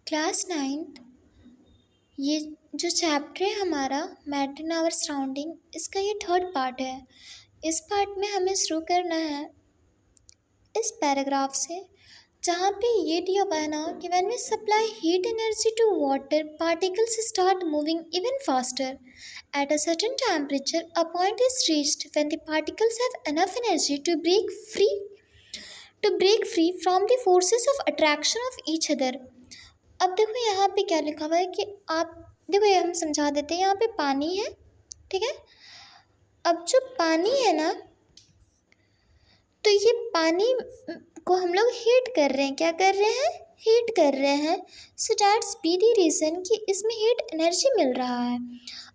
Class 9th ये जो chapter है हमारा मैटर इन आवर सराउंडिंग, इसका ये थर्ड पार्ट है। इस पार्ट में हमें शुरू करना है इस पैराग्राफ से, जहाँ पे ये दिया हुआ है ना कि when we supply heat energy to water particles start moving even faster at a certain temperature a point is reached when the particles have enough energy to break free from the forces of attraction of each other. अब देखो यहाँ पे क्या लिखा हुआ है कि आप देखो, ये हम समझा देते हैं। यहाँ पे पानी है, ठीक है। अब जो पानी है ना, तो ये पानी को हम लोग हीट कर रहे हैं। क्या कर रहे हैं? हीट कर रहे हैं। So that's B the reason कि इसमें हीट एनर्जी मिल रहा है।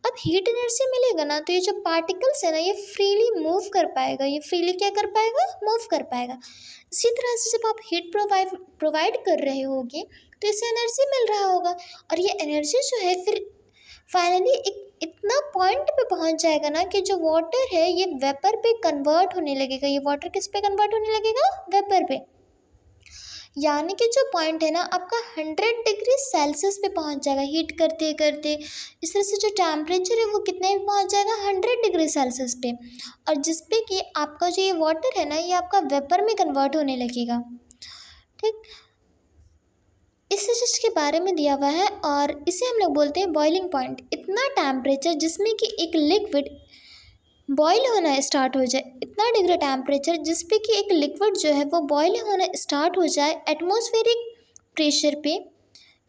अब हीट एनर्जी मिलेगा ना, तो ये जो पार्टिकल्स है ना, ये फ्रीली मूव कर पाएगा। ये फ्रीली क्या कर पाएगा? मूव कर पाएगा। इसी तरह से जब आप हीट प्रोवाइड कर रहे होगे तो इससे एनर्जी मिल रहा होगा, और ये एनर्जी जो है फिर फाइनली एक इतना पॉइंट पे पहुंच जाएगा ना कि जो वाटर है ये वेपर पे कन्वर्ट होने लगेगा। ये वाटर किस पे कन्वर्ट होने लगेगा? वेपर पे। यानी कि जो पॉइंट है ना आपका 100 डिग्री सेल्सियस पे पहुंच जाएगा हीट करते करते। इस तरह से जो टेम्परेचर है वो कितने पे पहुंच जाएगा? 100 डिग्री सेल्सियस पे। और जिस पे कि आपका जो ये वाटर है ना, ये आपका वेपर में कन्वर्ट होने लगेगा, ठीक। इस चीज़ के बारे में दिया हुआ है, और इसे हम लोग बोलते हैं बॉइलिंग पॉइंट। इतना टेम्परेचर जिसमें कि एक लिक्विड बॉयल होना स्टार्ट हो जाए, इतना डिग्री टेम्परेचर जिस पे कि एक लिक्विड जो है वो बॉयल होना स्टार्ट हो जाए एटमॉस्फेरिक प्रेशर पे,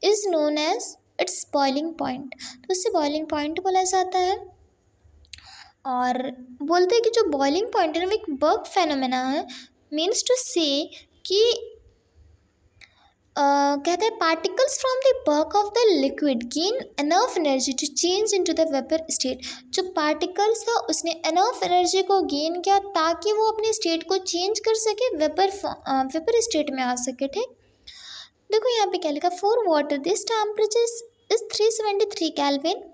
is known as its boiling point. तो इससे बॉइलिंग पॉइंट बोला जाता है। और बोलते हैं कि जो बॉइलिंग पॉइंट है ना, वो एक बर्क फेनोमेना है। मीन्स टू से कि कहते हैं particles from the bulk of the liquid gain enough energy to change into the vapour state. जो पार्टिकल्स था उसने एनफ एनर्जी को गेन किया ताकि वो अपने स्टेट को चेंज कर सके, वेपर स्टेट में आ सके, ठीक। देखो यहाँ पे क्या लिखा, for water this temperature is 373 kelvin.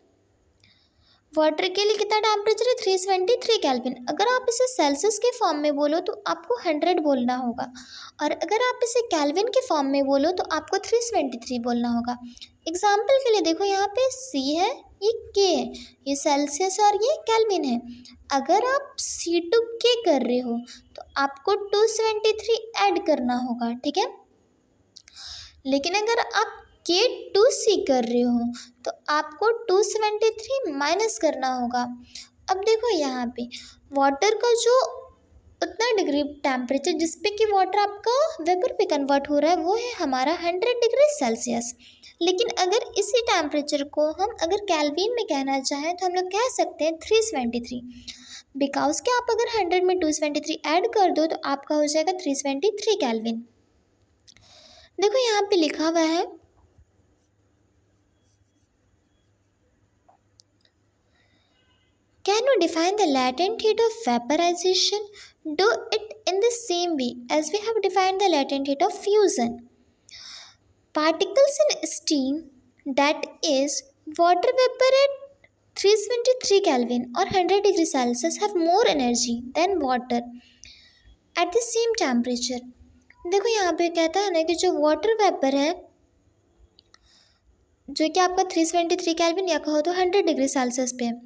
Water के लिए कितना टेम्परेचर है? 373 केल्विन। अगर आप इसे सेल्सियस के फॉर्म में बोलो तो आपको 100 बोलना होगा, और अगर आप इसे केल्विन के फॉर्म में बोलो तो आपको 373 बोलना होगा। एग्जाम्पल के लिए देखो, यहाँ पे C है, ये K है, ये सेल्सियस और ये केल्विन है। अगर आप C2K कर रहे हो तो आपको 273 ऐड करना होगा, ठीक है। लेकिन अगर आप K2C कर रहे हो तो आपको 273 माइनस करना होगा। अब देखो यहाँ पे वाटर का जो उतना डिग्री टेम्परेचर जिस पे कि वाटर आपका वेपर पे कन्वर्ट हो रहा है वो है हमारा 100 डिग्री सेल्सियस। लेकिन अगर इसी टेम्परेचर को हम अगर केल्विन में कहना चाहें तो हम लोग कह सकते हैं 373, बिकॉज कि आप अगर 100 में 273 ऐड कर दो तो आपका हो जाएगा 373 केल्विन। देखो यहाँ पे लिखा हुआ है, can you define the latent heat of vaporization? Do it in the same way as we have defined the latent heat of fusion. Particles in steam, that is water vapor at 373 Kelvin or 100 degree Celsius, have more energy than water at the same temperature. देखो यहाँ पे कहता है ना कि जो water vapour है जो कि आपका 373 केल्विन या कहो तो 100 डिग्री सेल्सियस पे है,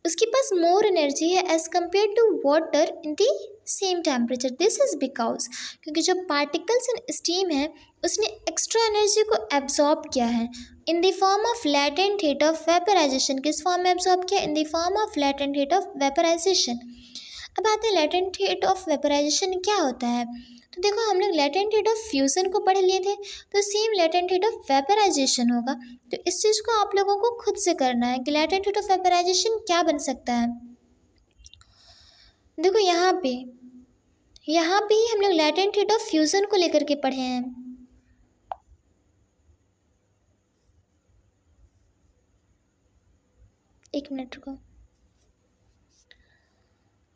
उसके पास मोर एनर्जी है as compare to water in the same temperature. This is because क्योंकि जो पार्टिकल्स इन स्टीम है उसने एक्स्ट्रा एनर्जी को एब्जॉर्ब किया है in the form of latent heat of vaporisation. किस फॉर्म में एब्जॉर्ब किया? In the form of latent heat of vaporisation. अब आते हैं लैटेंट हीट ऑफ वेपराइजेशन क्या होता है। तो देखो हम लोग लैटेंट हीट ऑफ फ्यूज़न को पढ़ लिए थे, तो same latent heat of vaporisation होगा। तो इस चीज़ को आप लोगों को खुद से करना है कि लैटेंट हीट ऑफ वेपराइजेशन क्या बन सकता है। देखो यहाँ पे ही हम लोग लैटेंट हीट ऑफ फ्यूज़न को लेकर के पढ़े हैं। एक मिनट रुको।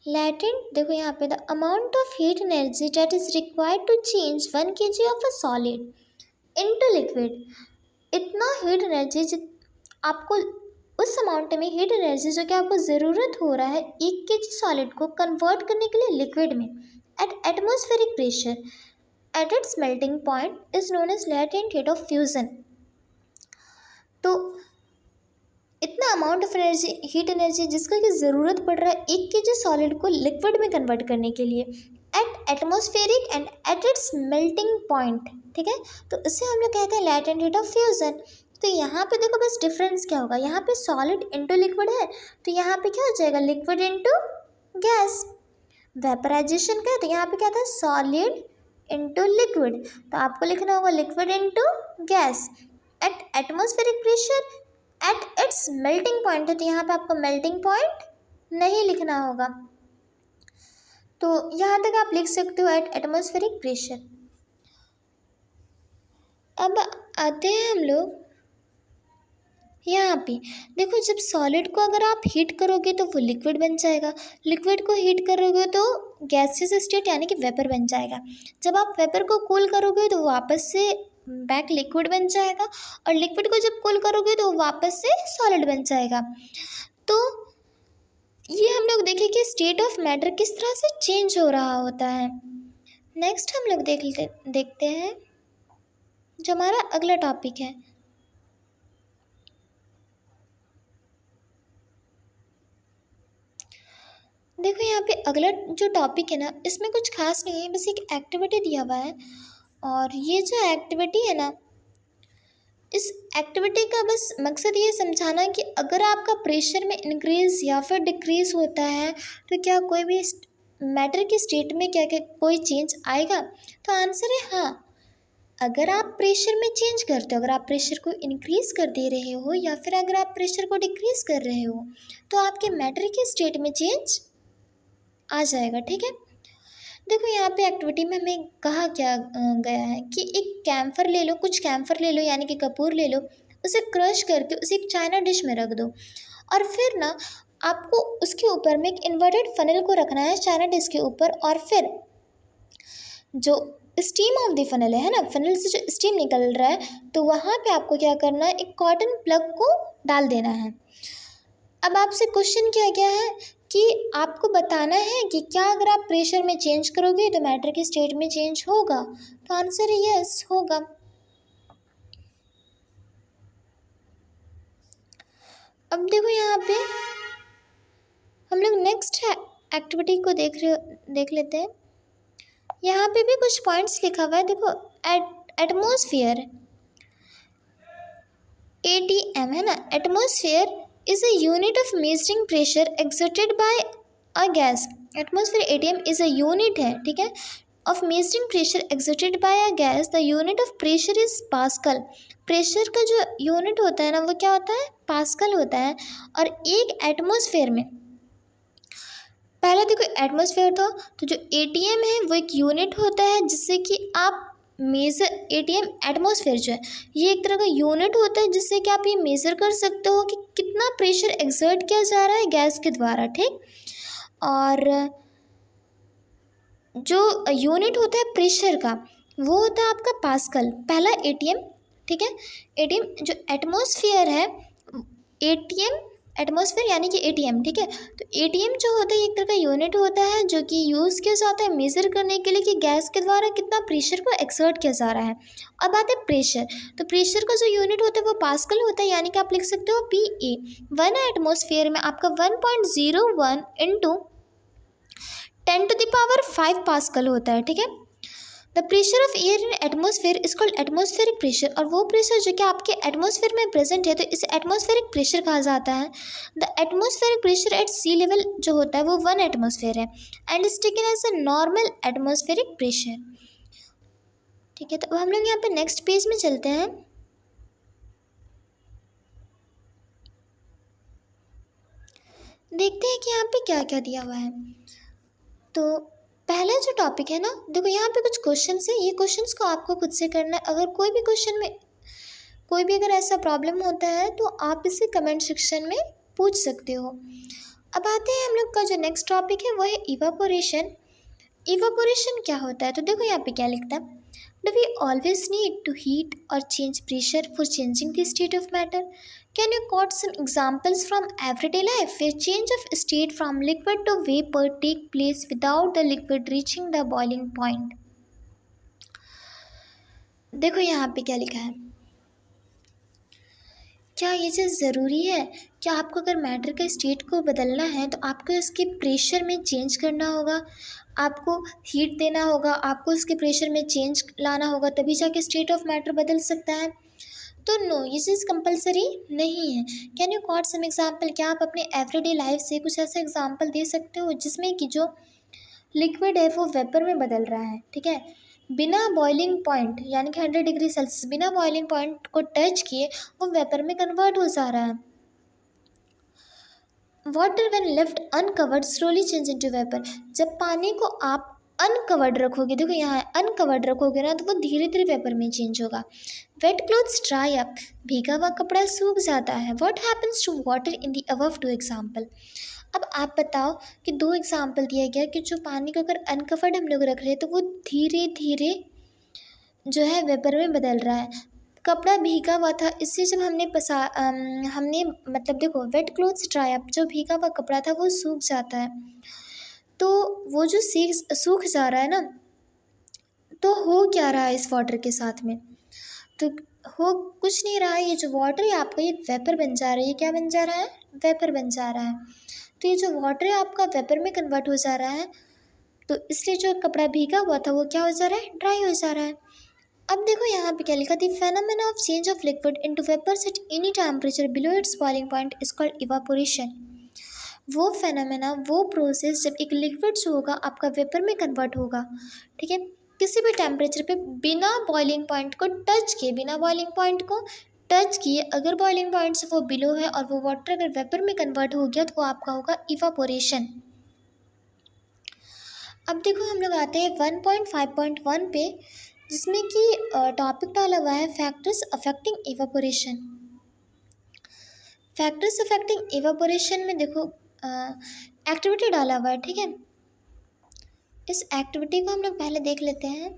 लैटेंट देखो यहाँ पे, the amount of heat energy that is required to change 1 kg of a solid into liquid. इतना हीट एनर्जी आपको, उस अमाउंट में हीट एनर्जी जो कि आपको ज़रूरत हो रहा है 1 kg सॉलिड को कन्वर्ट करने के लिए लिक्विड में at atmospheric pressure at its melting point is known as latent heat of fusion. तो इतना amount of energy, heat energy जिसका कि ज़रूरत पड़ रहा है 1 kg सॉलिड को लिक्विड में कन्वर्ट करने के लिए at atmospheric and at its melting point, ठीक है। तो इसे हम लोग कहते हैं लैटेंट हीट ऑफ फ्यूज़न। तो यहाँ पे देखो बस डिफरेंस क्या होगा, यहाँ पे सॉलिड इंटू लिक्विड है, तो यहाँ पे क्या हो जाएगा, लिक्विड इंटू गैस। वेपराइजेशन का है तो यहाँ पे क्या था, सॉलिड इंटू लिक्विड, तो आपको लिखना होगा liquid into gas at atmospheric pressure at its melting point है, तो यहाँ पे आपको मेल्टिंग पॉइंट नहीं लिखना होगा। तो यहाँ तक आप लिख सकते हो एट एटमॉस्फेरिक प्रेशर। अब आते हैं हम लोग यहाँ पे, देखो जब सॉलिड को अगर आप हीट करोगे तो वो लिक्विड बन जाएगा, लिक्विड को हीट करोगे तो गैसियस स्टेट यानी कि वेपर बन जाएगा। जब आप वेपर को कूल करोगे तो वापस से बैक लिक्विड बन जाएगा, और लिक्विड को जब कूल करोगे तो वापस से सॉलिड बन जाएगा। तो ये हम लोग देखें कि स्टेट ऑफ मैटर किस तरह से चेंज हो रहा होता है। नेक्स्ट हम लोग देखते हैं जो हमारा अगला टॉपिक है। देखो यहाँ पे अगला जो टॉपिक है ना, इसमें कुछ खास नहीं है, बस एक एक्टिविटी दिया हुआ है, और ये जो एक्टिविटी है ना, इस एक्टिविटी का बस मकसद ये समझाना कि अगर आपका प्रेशर में इंक्रीज़ या फिर डिक्रीज़ होता है तो क्या कोई भी मैटर की स्टेट में क्या क्या कोई चेंज आएगा। तो आंसर है हाँ। अगर आप प्रेशर में चेंज करते हो, अगर आप प्रेशर को इंक्रीज़ कर दे रहे हो या फिर अगर आप प्रेशर को डिक्रीज़ कर रहे हो तो आपके मैटर की स्टेट में चेंज आ जाएगा, ठीक है। देखो यहाँ पे एक्टिविटी में हमें कहा क्या गया है कि एक कैम्फर ले लो, कुछ कैम्फर ले लो यानी कि कपूर ले लो, उसे क्रश करके उसे एक चाइना डिश में रख दो, और फिर ना आपको उसके ऊपर में एक इन्वर्टेड फनल को रखना है चाइना डिश के ऊपर, और फिर जो स्टीम ऑफ द फनल है ना, फनल से जो स्टीम निकल रहा है तो वहाँ पे आपको क्या करना है, एक कॉटन प्लग को डाल देना है। अब आपसे क्वेश्चन किया गया है कि आपको बताना है कि क्या अगर आप प्रेशर में चेंज करोगे तो मैटर की स्टेट में चेंज होगा। तो आंसर है यस, होगा। अब देखो यहाँ पे हम लोग नेक्स्ट एक्टिविटी को देख लेते हैं। यहाँ पे भी कुछ पॉइंट्स लिखा हुआ है, देखो एटमॉस्फेयर ATM है ना, atmosphere is a unit of measuring pressure exerted by a gas। Atmosphere ATM is a unit है, ठीक है, of measuring pressure exerted by a gas। the unit of pressure is pascal। Pressure का जो unit होता है ना वो क्या होता है, पास्कल होता है। और एक एटमॉस्फेयर में, पहले देखो एटमॉस्फेयर तो जो ATM है वो एक यूनिट होता है जिससे कि आप मेज़र, ATM एटमॉस्फेयर जो है ये एक तरह का यूनिट होता है जिससे कि आप ये मेज़र कर सकते हो कि कितना प्रेशर एक्सर्ट किया जा रहा है गैस के द्वारा, ठीक। और जो यूनिट होता है प्रेशर का वो होता है आपका पास्कल, पहला ATM, ठीक है। ATM जो एटमॉस्फेयर है, ATM एटमॉस्फेयर यानी कि ATM, ठीक है। तो ATM जो होता है एक तरह का यूनिट होता है जो कि यूज़ किया जाता है मेज़र करने के लिए कि गैस के द्वारा कितना प्रेशर को एक्सर्ट किया जा रहा है। अब बात है प्रेशर, तो प्रेशर का जो यूनिट होता है वो पास्कल होता है, यानी कि आप लिख सकते हो PA। 1 एटमॉस्फेयर में आपका 1.01 इंटू 10⁵ पास्कल होता है, ठीक है। The pressure of air in atmosphere is called atmospheric pressure. और वो प्रेशर जो कि आपके एटमॉस्फेयर में प्रेजेंट है तो इसे एटमॉस्फेरिक प्रेशर कहा जाता है। The atmospheric pressure at sea level जो होता है वो 1 एटमॉस्फेयर है and is taken as a normal atmospheric pressure, ठीक है। तो अब हम लोग यहाँ पे नेक्स्ट पेज में चलते हैं। देखते हैं कि यहाँ पे क्या क्या दिया हुआ है। तो पहला जो टॉपिक है ना, देखो यहाँ पे कुछ क्वेश्चंस है, ये क्वेश्चंस को आपको खुद से करना है। अगर कोई भी क्वेश्चन में कोई भी अगर ऐसा प्रॉब्लम होता है तो आप इसे कमेंट सेक्शन में पूछ सकते हो। अब आते हैं हम लोग का जो नेक्स्ट टॉपिक है वो है इवापोरेशन। इवापोरेशन क्या होता है, तो देखो यहाँ पे क्या लिखता है, do we always need to heat or change pressure for changing the state of matter. Can you quote some examples from everyday life where change of state from liquid to vapor take place without the liquid reaching the boiling point? देखो यहाँ पे क्या लिखा है, क्या ये चीज़ ज़रूरी है? क्या आपको अगर मैटर के स्टेट को बदलना है तो आपको उसके प्रेशर में चेंज करना होगा, आपको हीट देना होगा, आपको उसके प्रेशर में चेंज लाना होगा, तभी जाके स्टेट ऑफ मैटर बदल सकता है। तो नो, ये चीज़ कंपलसरी नहीं है। Can you quote some example? क्या आप अपने एवरीडे लाइफ से कुछ ऐसा एग्जाम्पल दे सकते हो जिसमें कि जो लिक्विड है वो वेपर में बदल रहा है, ठीक है, बिना बॉइलिंग पॉइंट यानी कि 100 डिग्री सेल्सियस, बिना बॉइलिंग पॉइंट को टच किए वो वेपर में कन्वर्ट हो जा रहा है। Water when left uncovered slowly change into vapour. जब पानी को आप अनकवर्ड रखोगे, देखो यहाँ अनकवर्ड रखोगे ना, तो वो धीरे धीरे वेपर में चेंज होगा। वेट क्लोथ्स ड्राई अप, भीगा हुआ कपड़ा सूख जाता है। What happens to water in the above two example? अब आप बताओ कि दो एग्जाम्पल दिया गया कि जो पानी को अगर अनकवर्ड हम लोग रख रहे हैं तो वो धीरे धीरे जो है वेपर में बदल रहा है। कपड़ा भीगा हुआ था, इससे जब हमने मतलब देखो, वेट क्लोथ्स ड्राई अप, जो भीगा हुआ कपड़ा था वो सूख जाता है। तो वो जो सूख जा रहा है ना, तो हो क्या रहा है इस वाटर के साथ में? तो हो कुछ नहीं रहा है। ये जो वाटर है आपका, ये वेपर बन जा रहा है। ये क्या बन जा रहा है? वेपर बन जा रहा है। तो ये जो वाटर है आपका वेपर में कन्वर्ट हो जा रहा है, तो इसलिए जो कपड़ा भीगा हुआ था वो क्या हो जा रहा है? ड्राई हो जा रहा है। अब देखो यहाँ पे क्या लिखा, the phenomena of change of liquid into vapours at any temperature below its boiling point is called evaporation. वो फेनोमेना, वो प्रोसेस जब एक लिक्विड जो होगा आपका वेपर में कन्वर्ट होगा, ठीक है, किसी भी टेम्परेचर पे बिना बॉइलिंग पॉइंट को टच किए, बिना बॉइलिंग पॉइंट को टच किए, अगर बॉइलिंग पॉइंट से वो बिलो है और वो वाटर अगर वेपर में कन्वर्ट हो गया तो वो आपका होगा इवापोरेशन। अब देखो हम लोग आते हैं 1.5.1 पे, जिसमें कि टॉपिक डाला हुआ है factors affecting evaporation. Factors affecting evaporation में देखो एक्टिविटी डाला हुआ है, ठीक है। इस एक्टिविटी को हम लोग पहले देख लेते हैं,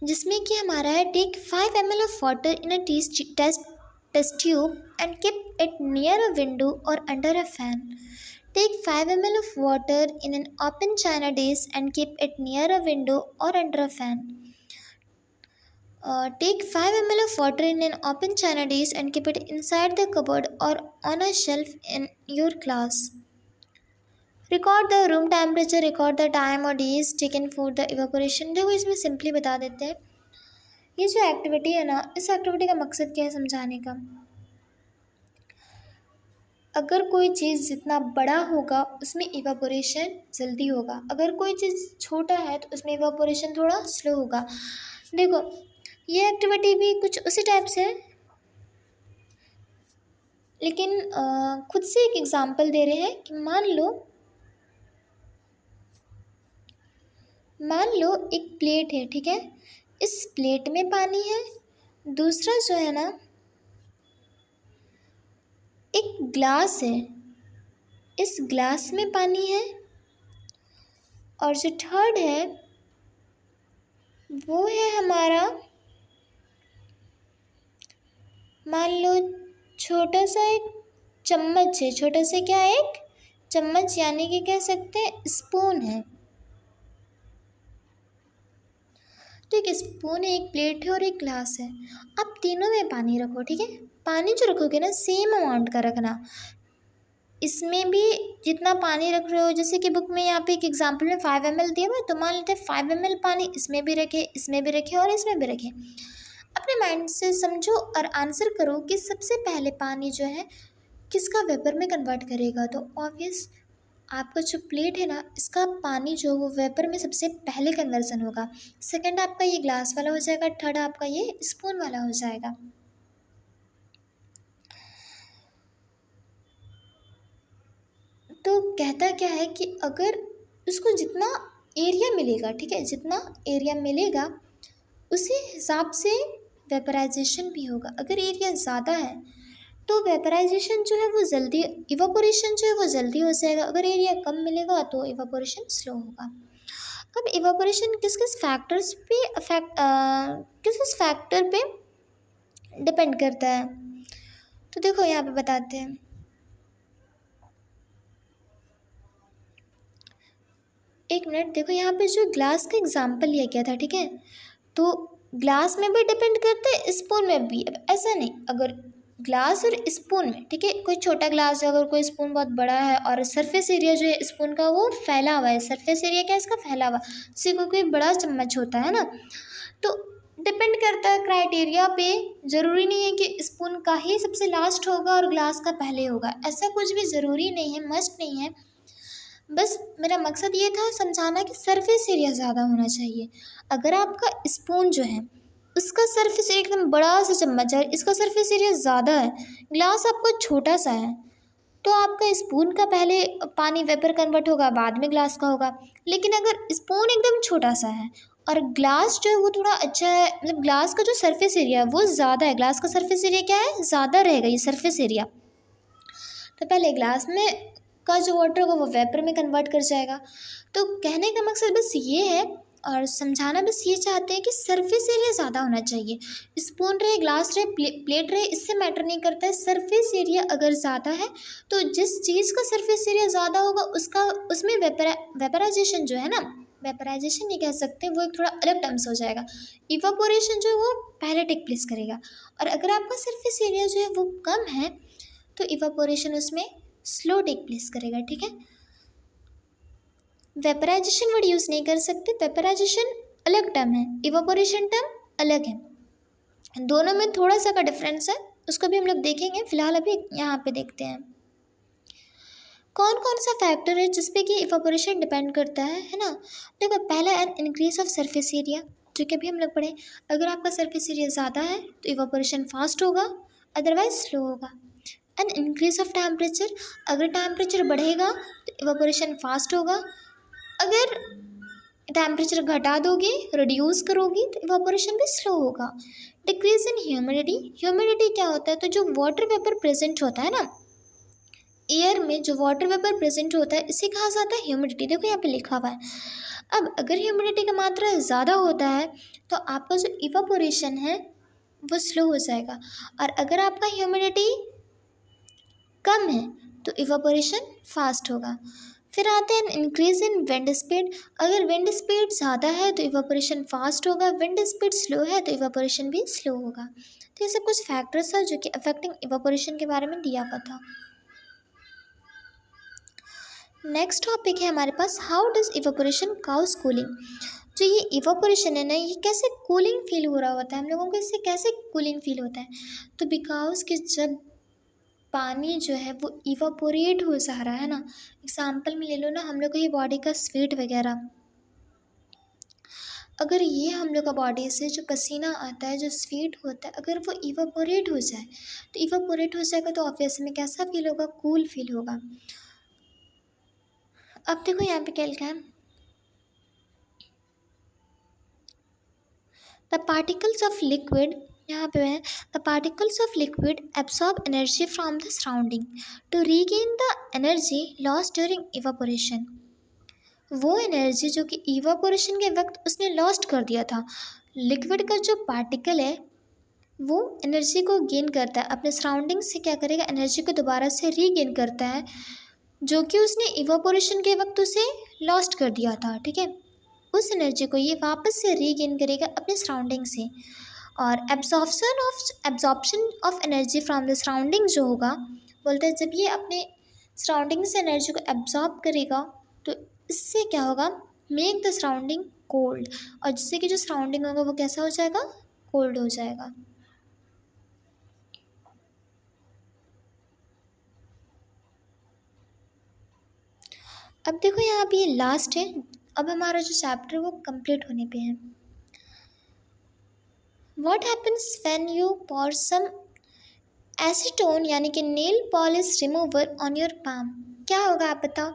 जिसमें कि हमारा है take 5 ml of water in a test tube and keep it near a window or under a fan. Take 5 ml of water in an open china dish and keep it near a window or under a fan. Take 5 ml of water in an open china dish and keep it inside the cupboard or on a shelf in your class. Record the room temperature, record the time or days taken for the evaporation. देखो इसमें simply बता देते हैं, ये जो activity है ना, इस एक्टिविटी का मकसद क्या है समझाने का। अगर कोई चीज़ जितना बड़ा होगा उसमें इवापोरेशन जल्दी होगा, अगर कोई चीज़ छोटा है तो उसमें इवापोरेशन थोड़ा स्लो होगा। देखो ये एक्टिविटी भी कुछ उसी टाइप से है, लेकिन खुद से एक एग्जांपल दे रहे हैं कि मान लो एक प्लेट है, ठीक है, इस प्लेट में पानी है, दूसरा जो है ना एक ग्लास है, इस ग्लास में पानी है, और जो थर्ड है वो है हमारा, मान लो छोटा सा एक चम्मच है, छोटा सा क्या है, एक चम्मच, यानी कि कह सकते हैं स्पून है। तो एक स्पून है, एक प्लेट है और एक ग्लास है। आप तीनों में पानी रखो, ठीक है, पानी जो रखोगे ना सेम अमाउंट का रखना। इसमें भी जितना पानी रख रहे हो, जैसे कि बुक में यहाँ पे एक एग्जांपल में 5 ml दिया हुआ है, तो मान लेते हैं 5 ml पानी इसमें भी रखे, इसमें भी रखे और इसमें भी रखे। अपने माइंड से समझो और आंसर करो कि सबसे पहले पानी जो है किसका वेपर में कन्वर्ट करेगा। तो ऑब्वियस आपका जो प्लेट है ना, इसका पानी जो वो वेपर में सबसे पहले कन्वर्सन होगा। सेकंड आपका ये ग्लास वाला हो जाएगा, थर्ड आपका ये स्पून वाला हो जाएगा। तो कहता क्या है कि अगर उसको जितना एरिया मिलेगा, ठीक है, जितना एरिया मिलेगा उसी हिसाब से वेपराइजेशन भी होगा। अगर एरिया ज़्यादा है तो वेपराइजेशन जो है वो जल्दी, इवापोरेशन जो है वो जल्दी हो जाएगा। अगर एरिया कम मिलेगा तो इवापोरेशन स्लो होगा। अब इवापोरेशन किस किस फैक्टर्स पे किस किस फैक्टर पे डिपेंड करता है, तो देखो यहाँ पे बताते हैं। एक मिनट, देखो यहाँ पे जो ग्लास का एग्जाम्पल लिया गया था, ठीक है, तो ग्लास में भी डिपेंड करता है, स्पून में भी। अब ऐसा नहीं, अगर ग्लास और स्पून में, ठीक है, कोई छोटा ग्लास है अगर कोई स्पून बहुत बड़ा है और सरफेस एरिया जो है स्पून का वो फैला हुआ है, सरफेस एरिया क्या है इसका, फैला हुआ, जैसे कोई बड़ा चम्मच होता है ना, तो डिपेंड करता है क्राइटेरिया पे। ज़रूरी नहीं है कि स्पून का ही सबसे लास्ट होगा और ग्लास का पहले होगा, ऐसा कुछ भी ज़रूरी नहीं है, मस्ट नहीं है। बस मेरा मकसद ये था समझाना कि सरफेस एरिया ज़्यादा होना चाहिए। अगर आपका स्पून जो है उसका सरफेस एकदम बड़ा सा चम्मच है, इसका सरफेस एरिया ज़्यादा है, ग्लास आपका छोटा सा है, तो आपका स्पून का पहले पानी वेपर कन्वर्ट होगा, बाद में ग्लास का होगा। लेकिन अगर स्पून एकदम छोटा सा है और ग्लास जो है वो थोड़ा अच्छा है, मतलब ग्लास का जो सरफेस एरिया है वो ज़्यादा है, ग्लास का सरफेस एरिया क्या है, ज़्यादा रहेगा ये सरफेस एरिया, तो पहले ग्लास में का जो वाटर होगा वो वेपर में कन्वर्ट कर जाएगा। तो कहने का मकसद बस ये है और समझाना बस ये चाहते हैं कि सरफेस एरिया ज़्यादा होना चाहिए। स्पून रहे, ग्लास रहे, प्लेट रहे, इससे मैटर नहीं करता है, सरफेस एरिया अगर ज़्यादा है तो जिस चीज़ का सरफेस एरिया ज़्यादा होगा उसका उसमें वेपराइजेशन जो है ना, वेपराइजेशन नहीं कह सकते, वो एक थोड़ा अलग टर्म्स हो जाएगा, इवापोरेशन जो है वो पहले टेक प्लेस करेगा। और अगर आपका सरफेस एरिया जो है वो कम है तो इवापोरेशन उसमें स्लो टेक प्लेस करेगा, ठीक है। वेपराइजेशन वर्ड यूज़ नहीं कर सकते, वेपराइजेशन अलग टर्म है, इवापोरेशन टर्म अलग है, दोनों में थोड़ा सा का डिफरेंस है, उसको भी हम लोग देखेंगे। फिलहाल अभी यहाँ पे देखते हैं कौन कौन सा फैक्टर है जिस पे कि इवापोरेशन डिपेंड करता है ना। देखो पहला है इंक्रीज ऑफ सरफेस एरिया, जो कि अभी हम लोग पढ़े, अगर आपका सरफेस एरिया ज़्यादा है तो इवापोरेशन फास्ट होगा, अदरवाइज स्लो होगा। एंड इंक्रीज ऑफ टेम्परेचर, अगर टेम्परेचर बढ़ेगा तो इवापोरेशन फास्ट होगा, अगर टेम्परेचर घटा दोगे, रिड्यूस करोगी तो इवापोरेशन भी स्लो होगा। डिक्रीज इन ह्यूमिडिटी, ह्यूमिडिटी क्या होता है, तो जो वाटर वेपर प्रेजेंट होता है ना एयर में, जो वाटर वेपर प्रेजेंट होता है इसे कहा जाता है ह्यूमिडिटी, देखो यहाँ पे लिखा हुआ है। अब अगर ह्यूमिडिटी का मात्रा ज़्यादा होता है तो आपका जो इवापोरेशन है वो स्लो हो जाएगा, और अगर आपका ह्यूमिडिटी कम है तो इवापोरेशन फास्ट होगा। फिर आते हैं इंक्रीज इन विंड स्पीड, अगर विंड स्पीड ज़्यादा है तो इवापोरेशन फास्ट होगा, विंड स्पीड स्लो है तो इवापोरेशन भी स्लो होगा। तो ये सब कुछ फैक्टर्स है जो कि अफेक्टिंग इवापोरेशन के बारे में दिया हुआ था। नेक्स्ट टॉपिक है हमारे पास, how does evaporation cause cooling. जो ये इवापोरेशन है ना, ये कैसे कूलिंग फील हो रहा होता है, हम लोगों को इससे कैसे कूलिंग फील होता है, तो बिकॉज कि जब पानी जो है वो इवापोरेट हो जा रहा है ना, एग्जाम्पल में ले लो ना हम लोग को ये बॉडी का स्वेट वगैरह, अगर ये हम लोग का बॉडी से जो पसीना आता है, जो स्वेट होता है, अगर वो इवापोरेट हो जाए तो इवापोरेट हो जाएगा तो ऑब्वियसली में कैसा फील होगा, कूल फील होगा। अब देखो यहाँ पे क्या लिखा है, द पार्टिकल्स ऑफ लिक्विड, यहाँ पे है the particles of liquid absorb energy from the surrounding to regain the energy lost during evaporation. वो एनर्जी जो कि इवापोरेशन के वक्त उसने लॉस्ट कर दिया था, लिक्विड का जो पार्टिकल है वो एनर्जी को गेन करता है, अपने सराउंडिंग से क्या करेगा, एनर्जी को दोबारा से रीगेन करता है, जो कि उसने इवापोरेशन के वक्त उसे लॉस्ट कर दिया था, ठीक है। उस एनर्जी को ये वापस से रीगेन करेगा अपने सराउंडिंग से। और absorption of energy from the surrounding जो होगा, बोलते हैं जब ये अपने सराउंडिंग से एनर्जी को एब्जॉर्ब करेगा तो इससे क्या होगा, मेक द सराउंडिंग कोल्ड, और जिससे कि जो सराउंडिंग होगा वो कैसा हो जाएगा, कोल्ड हो जाएगा। अब देखो यहाँ पे ये लास्ट है, अब हमारा जो चैप्टर वो कंप्लीट होने पे है। What happens when you pour some acetone यानी कि nail polish remover on your palm, क्या होगा आप बताओ,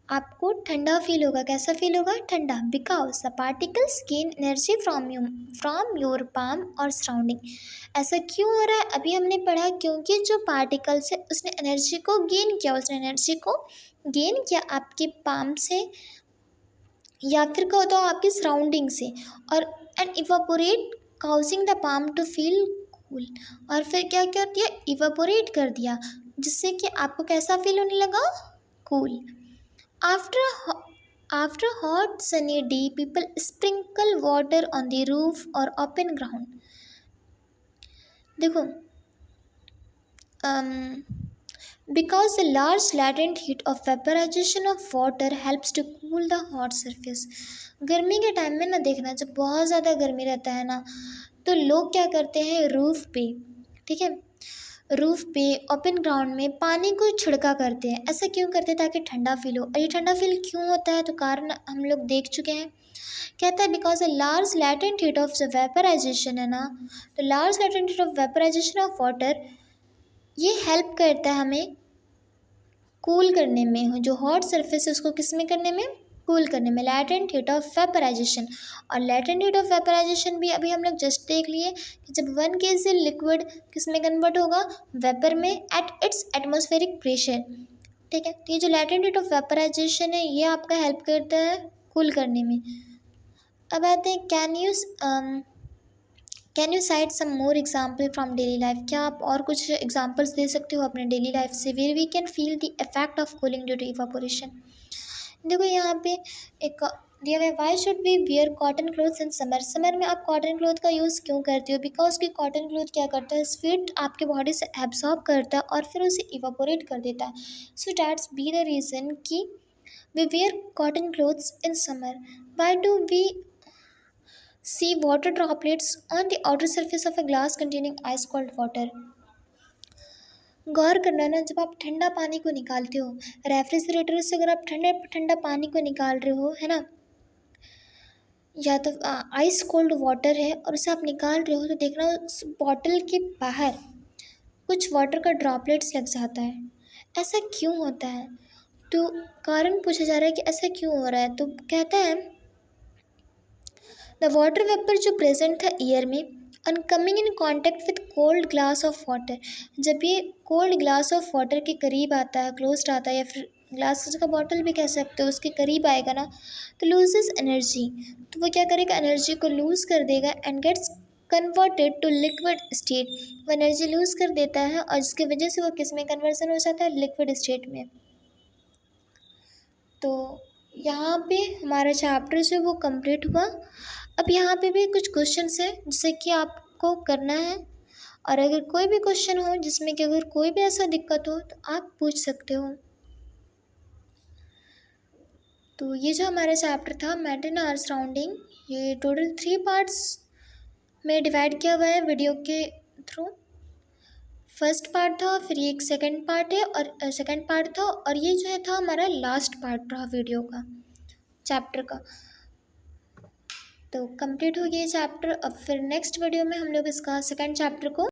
आपको ठंडा फील होगा, कैसा फील होगा, ठंडा, because the particles gain energy from your palm और सराउंडिंग। ऐसा क्यों हो रहा है, अभी हमने पढ़ा क्योंकि जो पार्टिकल्स है उसने एनर्जी को गेन किया, उसने एनर्जी को गेन किया आपके पाम से या फिर कहो तो आपकी सराउंडिंग से, और and evaporate causing the palm to feel cool, और फिर क्या कर दिया, इवापोरेट कर दिया, जिससे कि आपको कैसा फील होने लगा, cool. After hot sunny day people sprinkle water on the roof और ओपन ग्राउंड। देखो because the large latent heat of vaporisation of water helps to cool the hot surface. गर्मी के टाइम में ना देखना, जब बहुत ज़्यादा गर्मी रहता है ना, तो लोग क्या करते हैं, रूफ़ पे, ठीक है, रूफ़ पे ओपन ग्राउंड में पानी को छिड़का करते हैं। ऐसा क्यों करते हैं? ताकि ठंडा फील हो। और ये ठंडा फील क्यों होता है? तो कारण हम लोग देख चुके हैं। कहता है because a large latent heat of the vaporisation है ना, तो large latent heat of vaporisation of water ये हेल्प करता है हमें कूल करने में, जो हॉट सरफेस है उसको किस में करने में, कूल करने में, लैटेंट हीट ऑफ वेपराइजेशन। और लैटेंट हीट ऑफ वेपराइजेशन भी अभी हम लोग जस्ट देख लिए कि जब 1 kg लिक्विड किस में कन्वर्ट होगा, वेपर में, एट इट्स एटमॉस्फेरिक प्रेशर, ठीक है। तो ये जो लैटेंट हीट ऑफ वेपराइजेशन है ये आपका हेल्प करता है कूल करने में। अब आते हैं can you cite some more example from daily life. क्या आप और कुछ एग्जाम्पल्स दे सकते हो अपने डेली लाइफ से, where we can feel the effect of cooling due to evaporation. देखो यहाँ पे एक दिया हुआ है, why should we wear cotton clothes in summer. Summer में आप कॉटन क्लोथ का यूज़ क्यों करते हो? बिकॉज कि कॉटन क्लोथ क्या करता है, स्वीट आपके बॉडी से एब्जॉर्ब करता है और फिर उसे इवापोरेट कर देता है। So that's be the reason कि we wear cotton clothes in summer. Why do we see water droplets on the outer surface of a glass containing ice cold water। गौर करना ना, जब आप ठंडा पानी को निकालते हो रेफ्रिजरेटर से, अगर आप ठंडा ठंडा पानी को निकाल रहे हो, है ना, या तो आइस कोल्ड वाटर है और उसे आप निकाल रहे हो, तो देखना उस बॉटल के बाहर कुछ वाटर का ड्रॉपलेट्स लग जाता है। ऐसा क्यों होता है? तो कारण पूछा जा रहा है कि ऐसा क्यों हो रहा है। तो कहता है द वाटर वेपर जो प्रेजेंट था एयर में, on coming in contact with cold glass of water, जब ये कोल्ड ग्लास ऑफ वाटर के करीब आता है, क्लोज्ड आता है, या फिर ग्लास का बॉटल भी कह सकते हो, उसके करीब आएगा ना, तो लूजेस एनर्जी। तो वो क्या करेगा, एनर्जी को लूज़ कर देगा and gets converted to liquid state. वो एनर्जी लूज़ कर देता है और जिसकी वजह से वो किस में कन्वर्सन हो जाता है, लिक्विड स्टेट में। तो यहाँ पे हमारा चैप्टर जो वो कंप्लीट हुआ। अब यहाँ पे भी कुछ क्वेश्चंस है जिससे कि आपको करना है, और अगर कोई भी क्वेश्चन हो जिसमें कि अगर कोई भी ऐसा दिक्कत हो तो आप पूछ सकते हो। तो ये जो हमारा चैप्टर था मैटर इन आवर सराउंडिंग, ये टोटल 3 पार्ट्स में डिवाइड किया हुआ है वीडियो के थ्रू। फर्स्ट पार्ट था, फिर ये एक सेकंड पार्ट है, और सेकंड पार्ट था, और ये जो है था हमारा लास्ट पार्ट रहा वीडियो का, चैप्टर का। तो कंप्लीट हो गया चैप्टर। अब फिर नेक्स्ट वीडियो में हम लोग इसका सेकंड चैप्टर को